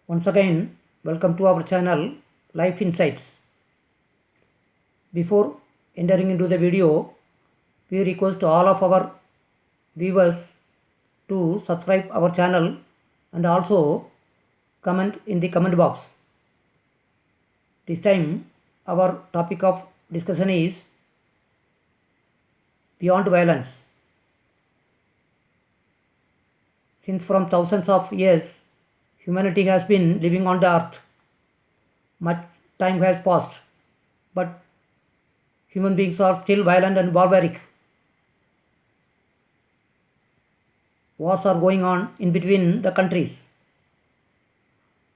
Once again, welcome to our channel Life Insights. Before entering into the video, we request all of our viewers to subscribe our channel and also comment in the comment box. This time our topic of discussion is beyond violence. Since from thousands of years humanity has been living on the earth, much time has passed, but human beings are still violent and barbaric. Wars are going on in between the countries.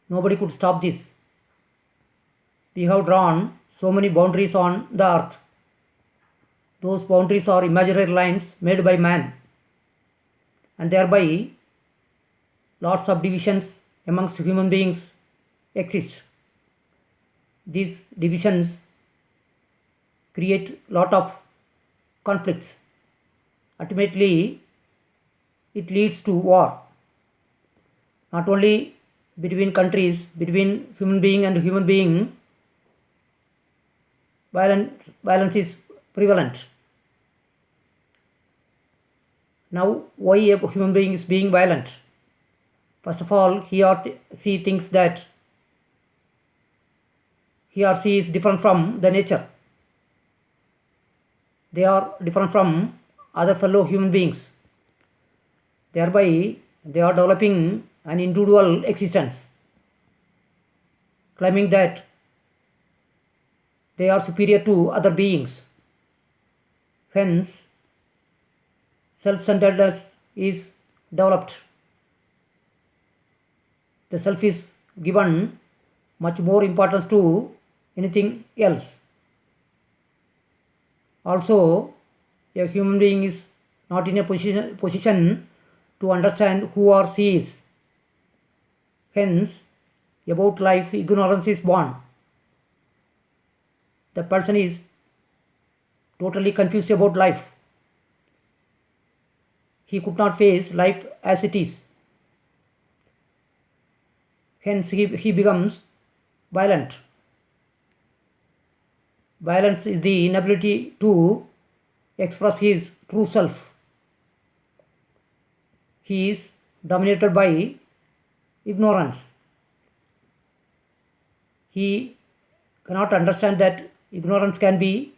Nobody could stop this. We have drawn so many boundaries on the earth. Those boundaries are imaginary lines made by man, and thereby lots of divisions amongst human beings exist. These divisions create lot of conflicts. Ultimately, it leads to war. Not only between countries, between human being and human being, violence is prevalent. Now, why a human being is being violent? First of all, he or she thinks that he or she is different from the nature. They are different from other fellow human beings. Thereby, they are developing an individual existence, claiming that they are superior to other beings. Hence, self-centeredness is developed. The self is given much more importance to anything else. Also, a human being is not in a position to understand who or she is. Hence, about life, ignorance is born. The person is totally confused about life. He could not face life as it is. Hence, he becomes violent. Violence is the inability to express his true self. He is dominated by ignorance. He cannot understand that ignorance can be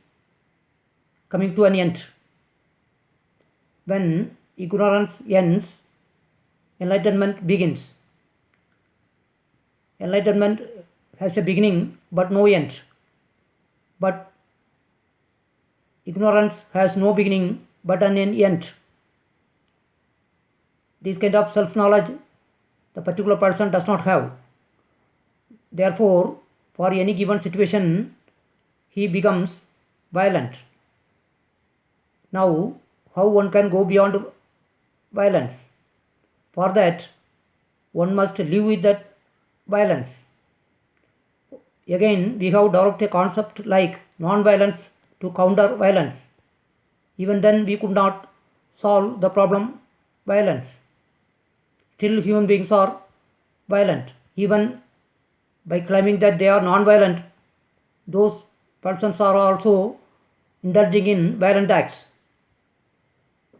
coming to an end. When ignorance ends, enlightenment begins. Enlightenment has a beginning but no end. But ignorance has no beginning but an end. This kind of self-knowledge the particular person does not have. Therefore, for any given situation, he becomes violent. Now, how one can go beyond violence? For that, one must live with that violence. Again, we have developed a concept like non-violence to counter violence. Even then, we could not solve the problem violence. Still, human beings are violent. Even by claiming that they are non-violent, those persons are also indulging in violent acts.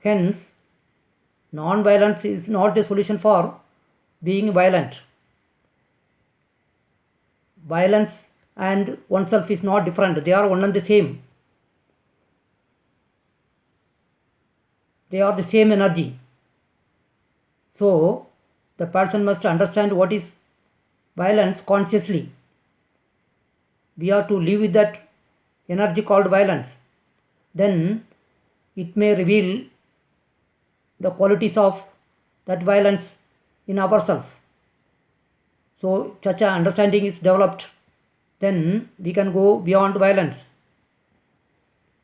Hence, non-violence is not the solution for being violent. Violence and oneself is not different. They are one and the same. They are the same energy. So, the person must understand what is violence consciously. We are to live with that energy called violence. Then it may reveal the qualities of that violence in ourselves. So such an understanding is developed, then we can go beyond violence.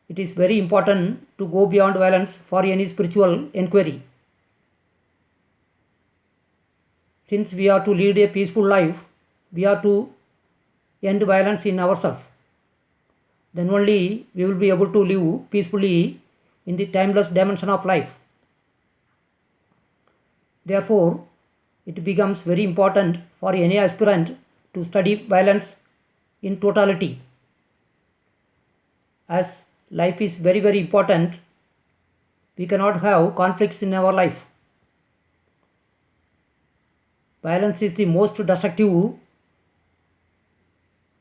It is very important to go beyond violence for any spiritual inquiry. Since we are to lead a peaceful life, we are to end violence in ourselves. Then only we will be able to live peacefully in the timeless dimension of life. Therefore, it becomes very important for any aspirant to study violence in totality. As life is very, very important, we cannot have conflicts in our life. Violence is the most destructive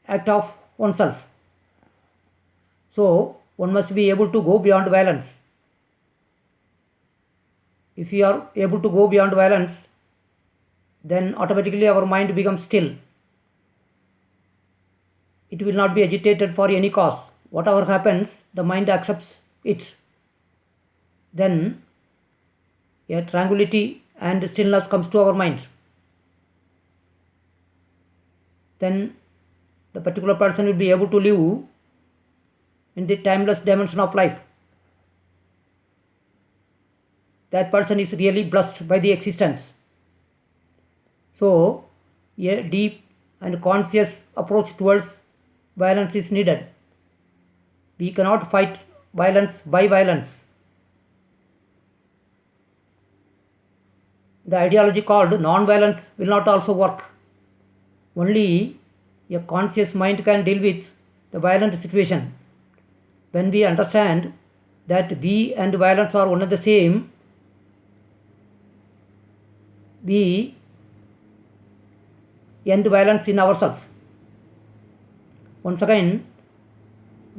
act of oneself. So, one must be able to go beyond violence. If we are able to go beyond violence, then automatically our mind becomes still. It will not be agitated for any cause. Whatever happens, the mind accepts it. Then a tranquility and stillness comes to our mind. Then the particular person will be able to live in the timeless dimension of life. That person is really blessed by the existence. So, a deep and conscious approach towards violence is needed. We cannot fight violence by violence. The ideology called non-violence will not also work. Only a conscious mind can deal with the violent situation. When we understand that we and violence are one and the same, we end violence in ourselves. Once again,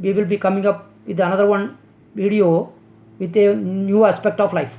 we will be coming up with another one video with a new aspect of life.